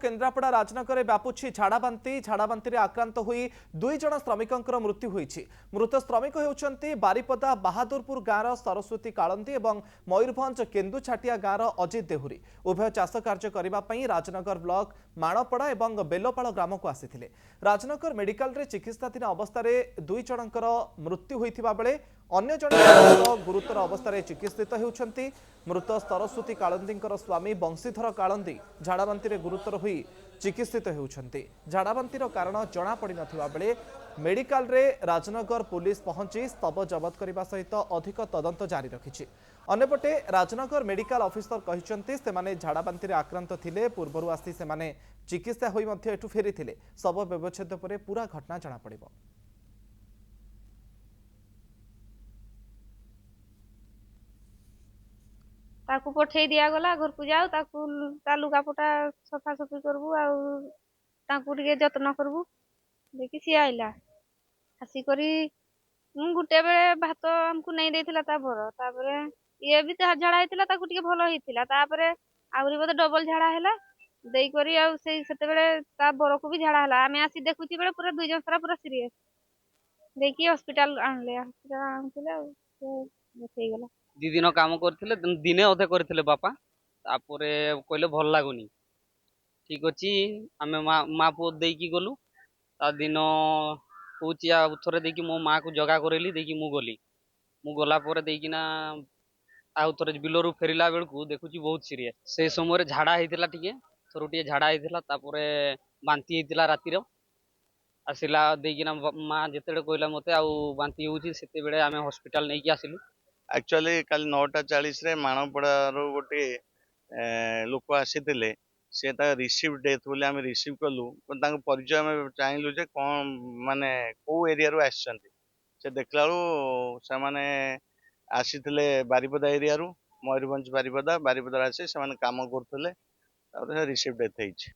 केन्द्रापड़ा राजनगर व्यापुछि झाड़ाबांति आक्रांत होई 2 जन श्रमिकों मृत्यु होईछि। मृत श्रमिक होउछंती बारिपदा बहादुरपुर गाँव सरस्वती कालंदी और मयूरभंज केन्दुछाटिया गाँव अजित देहुरी उभय चाष कार्य करने राजनगर ब्लॉक माणपड़ा और बेलपाड़ ग्राम को आसीथिले। राजनगर मेडिकल रे चिकित्साधीन अवस्था 2 जनकर मृत्यु होइथिबा बेले अन्य जन गुरुतर अवस्था चिकित्सित होउछंती। मृत सरस्वती कालंदी स्वामी बंशीधर कालंदी झाड़ाबांति गुरुतर होई चिकित्सित होउछंती। झाड़ाबांतिर कारण जना पड़ी नथिबा बेले मेडिकल रे राजनगर पुलिस पहुंची शव जबत करने सहित अधिक तदंत जारी रखिछि। अन्यपटे राजनगर मेडिकल ऑफिसर कहिसंती सेमाने झाड़ाबांति आक्रांत थिले पूर्वरु आसी सेमाने चिकित्सा होई मध्ये एठु फेरिथिले। शव व्यवच्छेद परे पूरा घटना जना पड़िबो। ताकू पठे दिया गला घर को जाओ ता लुगापटा सफा सफी करबू आगे जत्न करबू देखि सी आइला आसी करी गुटे बेले भात हमको नहीं देथिला ता भर तापरे ये भी झाड़ा हेतिला ताकू टिके भलो हेतिला तापरे आउरी बदे डबल झाड़ा हैला देई करी आ सेते बेले ता बर को भी झाड़ा हैला आमे आसी देखुची बेले पूरा 2 जन सारा पूरा सीरियस देखि हॉस्पिटल आनले हॉस्पिटल आनथिले देखै गला। 2 दिन काम करथिले दिने अधे करथिले बापा तापरे कहले भल लागुनी ठीक अछि आमे मा पो देकी गलु ता दिन होचिया उथरे देकी मो माँ को जगा करेली देकी मु गला परे देकी ना आउ थरे बिलरु फेरिला बेलकु देखुची बहुत सीरियस से समय झाड़ा हेतिला टिके थोरटिए झाड़ा हेतिला तापरे बांती हेतिला राती रो आसिला देकी ना माँ जेतेडे कहला मते आउ बांती होची सेते बेले आमे हॉस्पिटल नेकी आसिलु। एक्चुअली कल 9:40 रे माणपड़ार गोटे लोक आसीथिले से रिसीव डेथ बोली आम रिसीव कलु परिचय आम चाहलु जे कौन माने को एरिया रू आसछंती से देखला से माने आसीथिले बारिपदा एरिया रू मयूरभंज बारिपदा आसी से माने काम करथले रिसीव डेथ हेछि।